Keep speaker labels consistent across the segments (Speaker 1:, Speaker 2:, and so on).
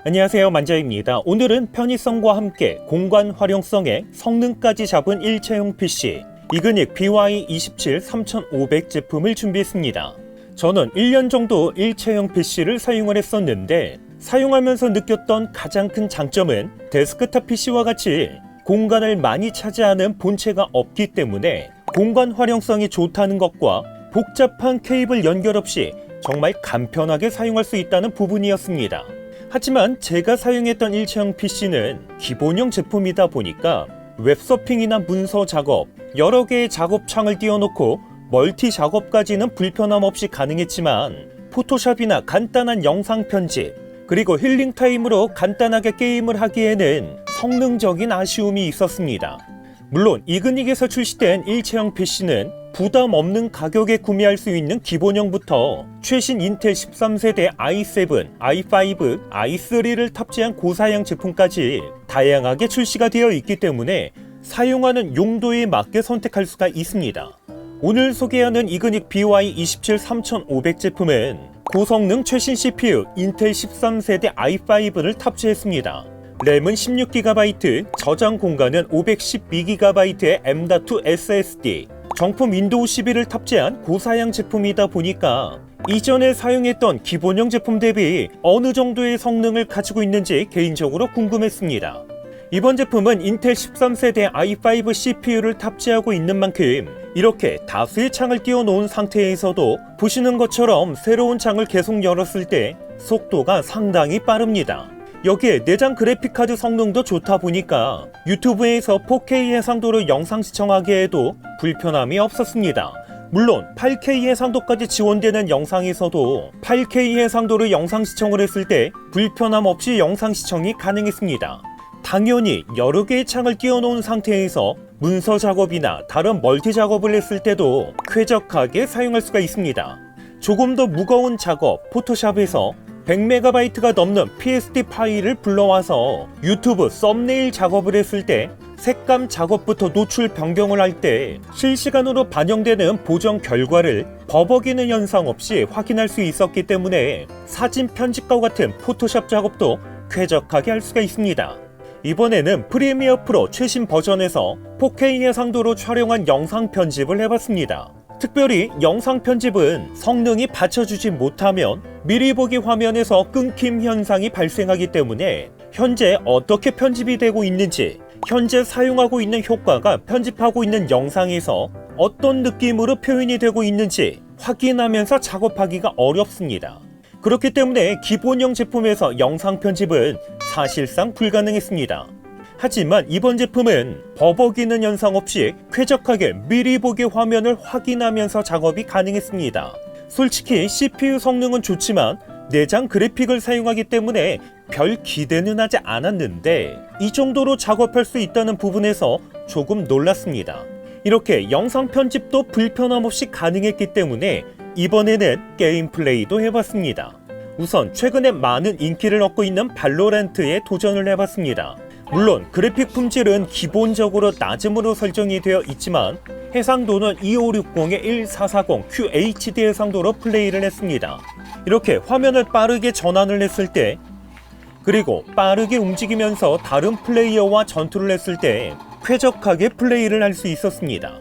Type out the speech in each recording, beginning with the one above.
Speaker 1: 안녕하세요, 만자입니다. 오늘은 편의성과 함께 공간 활용성에 성능까지 잡은 일체형 PC 이그닉 BY27 3500 제품을 준비했습니다. 저는 1년 정도 일체형 PC를 사용을 했었는데 사용하면서 느꼈던 가장 큰 장점은 데스크탑 PC와 같이 공간을 많이 차지하는 본체가 없기 때문에 공간 활용성이 좋다는 것과 복잡한 케이블 연결 없이 정말 간편하게 사용할 수 있다는 부분이었습니다. 하지만 제가 사용했던 일체형 PC는 기본형 제품이다 보니까 웹서핑이나 문서 작업, 여러 개의 작업창을 띄워놓고 멀티 작업까지는 불편함 없이 가능했지만 포토샵이나 간단한 영상 편집, 그리고 힐링 타임으로 간단하게 게임을 하기에는 성능적인 아쉬움이 있었습니다. 물론 이그닉에서 출시된 일체형 PC는 부담 없는 가격에 구매할 수 있는 기본형부터 최신 인텔 13세대 i7, i5, i3를 탑재한 고사양 제품까지 다양하게 출시가 되어 있기 때문에 사용하는 용도에 맞게 선택할 수가 있습니다. 오늘 소개하는 이그닉 BY27 3500 제품은 고성능 최신 CPU 인텔 13세대 i5를 탑재했습니다. 램은 16GB, 저장 공간은 512GB의 M.2 SSD, 정품 윈도우 11을 탑재한 고사양 제품이다 보니까 이전에 사용했던 기본형 제품 대비 어느 정도의 성능을 가지고 있는지 개인적으로 궁금했습니다. 이번 제품은 인텔 13세대 i5 CPU를 탑재하고 있는 만큼 이렇게 다수의 창을 띄워놓은 상태에서도 보시는 것처럼 새로운 창을 계속 열었을 때 속도가 상당히 빠릅니다. 여기에 내장 그래픽카드 성능도 좋다 보니까 유튜브에서 4K 해상도로 영상 시청하기에도 불편함이 없었습니다. 물론 8K 해상도까지 지원되는 영상에서도 8K 해상도로 영상 시청을 했을 때 불편함 없이 영상 시청이 가능했습니다. 당연히 여러 개의 창을 띄워놓은 상태에서 문서 작업이나 다른 멀티 작업을 했을 때도 쾌적하게 사용할 수가 있습니다. 조금 더 무거운 작업, 포토샵에서 100MB가 넘는 PSD 파일을 불러와서 유튜브 썸네일 작업을 했을 때 색감 작업부터 노출 변경을 할 때 실시간으로 반영되는 보정 결과를 버벅이는 현상 없이 확인할 수 있었기 때문에 사진 편집과 같은 포토샵 작업도 쾌적하게 할 수가 있습니다. 이번에는 프리미어 프로 최신 버전에서 4K 해상도로 촬영한 영상 편집을 해봤습니다. 특별히 영상 편집은 성능이 받쳐주지 못하면 미리 보기 화면에서 끊김 현상이 발생하기 때문에 현재 어떻게 편집이 되고 있는지, 현재 사용하고 있는 효과가 편집하고 있는 영상에서 어떤 느낌으로 표현이 되고 있는지 확인하면서 작업하기가 어렵습니다. 그렇기 때문에 기본형 제품에서 영상 편집은 사실상 불가능했습니다. 하지만 이번 제품은 버벅이는 현상 없이 쾌적하게 미리 보기 화면을 확인하면서 작업이 가능했습니다. 솔직히 CPU 성능은 좋지만 내장 그래픽을 사용하기 때문에 별 기대는 하지 않았는데 이 정도로 작업할 수 있다는 부분에서 조금 놀랐습니다. 이렇게 영상 편집도 불편함 없이 가능했기 때문에 이번에는 게임 플레이도 해봤습니다. 우선 최근에 많은 인기를 얻고 있는 발로란트에 도전을 해봤습니다. 물론 그래픽 품질은 기본적으로 낮음으로 설정이 되어 있지만 해상도는 2560의 1440 QHD 해상도로 플레이를 했습니다. 이렇게 화면을 빠르게 전환을 했을 때, 그리고 빠르게 움직이면서 다른 플레이어와 전투를 했을 때 쾌적하게 플레이를 할 수 있었습니다.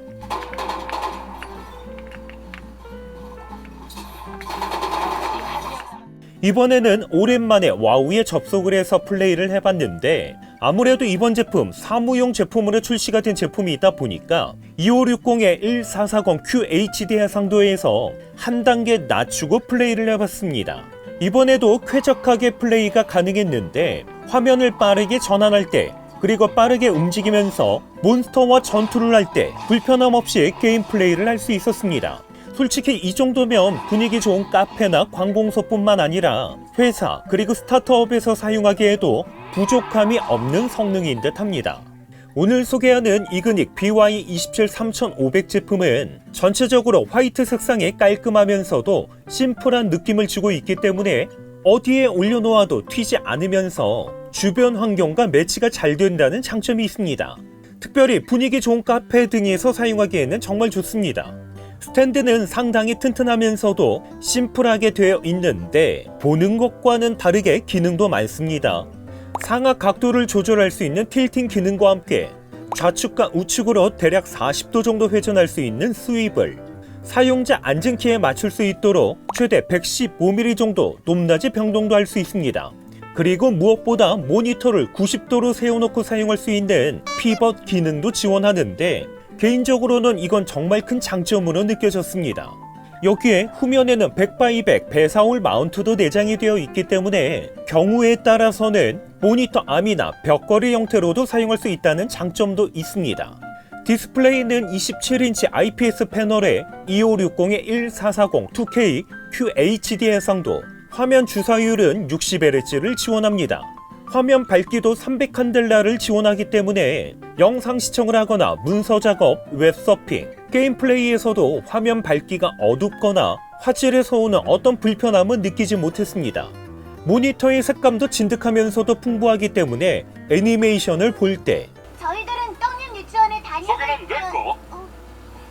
Speaker 1: 이번에는 오랜만에 와우에 접속을 해서 플레이를 해봤는데 아무래도 이번 제품 사무용 제품으로 출시가 된 제품이다 보니까 2560의 1440 QHD 해상도에서 한 단계 낮추고 플레이를 해봤습니다. 이번에도 쾌적하게 플레이가 가능했는데 화면을 빠르게 전환할 때, 그리고 빠르게 움직이면서 몬스터와 전투를 할 때 불편함 없이 게임 플레이를 할 수 있었습니다. 솔직히 이 정도면 분위기 좋은 카페나 관공서뿐만 아니라 회사 그리고 스타트업에서 사용하기에도 부족함이 없는 성능인 듯 합니다. 오늘 소개하는 이그닉 BY27 3500 제품은 전체적으로 화이트 색상에 깔끔하면서도 심플한 느낌을 주고 있기 때문에 어디에 올려놓아도 튀지 않으면서 주변 환경과 매치가 잘 된다는 장점이 있습니다. 특별히 분위기 좋은 카페 등에서 사용하기에는 정말 좋습니다. 스탠드는 상당히 튼튼하면서도 심플하게 되어 있는데 보는 것과는 다르게 기능도 많습니다. 상하 각도를 조절할 수 있는 틸팅 기능과 함께 좌측과 우측으로 대략 40도 정도 회전할 수 있는 스위블, 사용자 앉은키에 맞출 수 있도록 최대 115mm 정도 높낮이 변동도 할 수 있습니다. 그리고 무엇보다 모니터를 90도로 세워놓고 사용할 수 있는 피벗 기능도 지원하는데 개인적으로는 이건 정말 큰 장점으로 느껴졌습니다. 여기에 후면에는 100x200 배사올 마운트도 내장이 되어 있기 때문에 경우에 따라서는 모니터 암이나 벽걸이 형태로도 사용할 수 있다는 장점도 있습니다. 디스플레이는 27인치 IPS 패널에 2560-1440 2K QHD 해상도, 화면 주사율은 60Hz를 지원합니다. 화면 밝기도 300칸델라를 지원하기 때문에 영상 시청을 하거나 문서 작업, 웹서핑, 게임 플레이에서도 화면 밝기가 어둡거나 화질에서 오는 어떤 불편함은 느끼지 못했습니다. 모니터의 색감도 진득하면서도 풍부하기 때문에 애니메이션을 볼 때
Speaker 2: 저희들은 떡잎 유치원에
Speaker 3: 소개는
Speaker 2: 다녀갈
Speaker 3: 됐고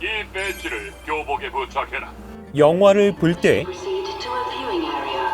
Speaker 3: 이 배지를 교복에 부착해라.
Speaker 1: 영화를 볼 때
Speaker 4: Proceed to a viewing area.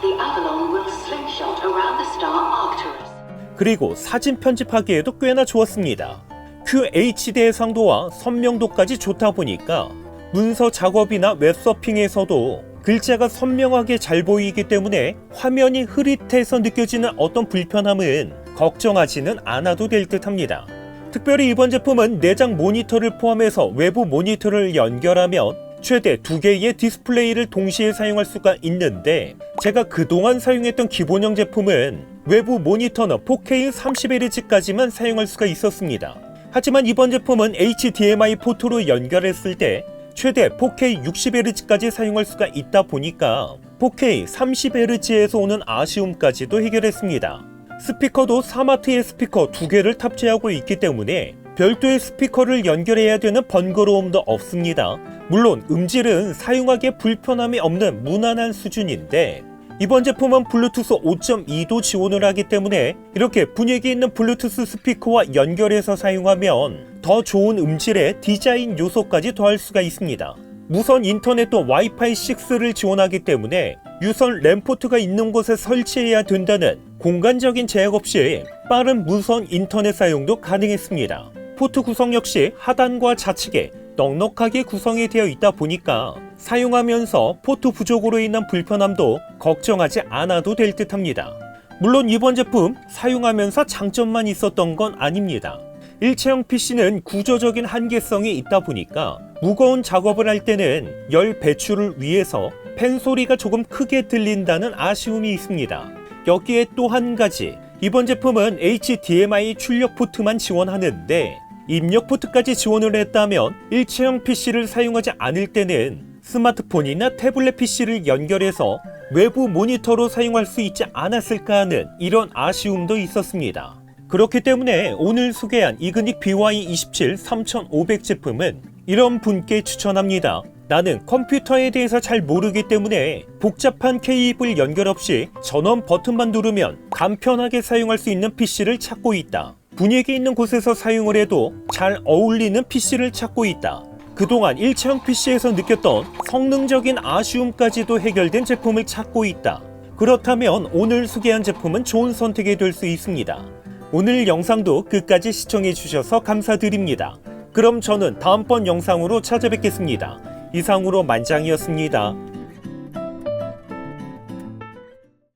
Speaker 4: The Avalon will slingshot around the star Arcturus.
Speaker 1: 그리고 사진 편집하기에도 꽤나 좋았습니다. QHD 해상도와 선명도까지 좋다 보니까 문서 작업이나 웹서핑에서도 글자가 선명하게 잘 보이기 때문에 화면이 흐릿해서 느껴지는 어떤 불편함은 걱정하지는 않아도 될 듯합니다. 특별히 이번 제품은 내장 모니터를 포함해서 외부 모니터를 연결하면 최대 2개의 디스플레이를 동시에 사용할 수가 있는데 제가 그동안 사용했던 기본형 제품은 외부 모니터는 4K 30Hz까지만 사용할 수가 있었습니다. 하지만 이번 제품은 HDMI 포트로 연결했을 때 최대 4K 60Hz까지 사용할 수가 있다 보니까 4K 30Hz에서 오는 아쉬움까지도 해결했습니다. 스피커도 사마트의 스피커 2개를 탑재하고 있기 때문에 별도의 스피커를 연결해야 되는 번거로움도 없습니다. 물론 음질은 사용하기에 불편함이 없는 무난한 수준인데 이번 제품은 블루투스 5.2도 지원을 하기 때문에 이렇게 분위기 있는 블루투스 스피커와 연결해서 사용하면 더 좋은 음질의 디자인 요소까지 더할 수가 있습니다. 무선 인터넷도 와이파이 6를 지원하기 때문에 유선 램 포트가 있는 곳에 설치해야 된다는 공간적인 제약 없이 빠른 무선 인터넷 사용도 가능했습니다. 포트 구성 역시 하단과 좌측에 넉넉하게 구성이 되어 있다 보니까 사용하면서 포트 부족으로 인한 불편함도 걱정하지 않아도 될 듯합니다. 물론 이번 제품 사용하면서 장점만 있었던 건 아닙니다. 일체형 PC는 구조적인 한계성이 있다 보니까 무거운 작업을 할 때는 열 배출을 위해서 팬 소리가 조금 크게 들린다는 아쉬움이 있습니다. 여기에 또 한 가지, 이번 제품은 HDMI 출력 포트만 지원하는데 입력 포트까지 지원을 했다면 일체형 PC를 사용하지 않을 때는 스마트폰이나 태블릿 PC를 연결해서 외부 모니터로 사용할 수 있지 않았을까 하는 이런 아쉬움도 있었습니다. 그렇기 때문에 오늘 소개한 이그닉 BY27 3500 제품은 이런 분께 추천합니다. 나는 컴퓨터에 대해서 잘 모르기 때문에 복잡한 케이블 연결 없이 전원 버튼만 누르면 간편하게 사용할 수 있는 PC를 찾고 있다. 분위기 있는 곳에서 사용을 해도 잘 어울리는 PC를 찾고 있다. 그동안 일체형 PC에서 느꼈던 성능적인 아쉬움까지도 해결된 제품을 찾고 있다. 그렇다면 오늘 소개한 제품은 좋은 선택이 될 수 있습니다. 오늘 영상도 끝까지 시청해 주셔서 감사드립니다. 그럼 저는 다음번 영상으로 찾아뵙겠습니다. 이상으로 만장이었습니다.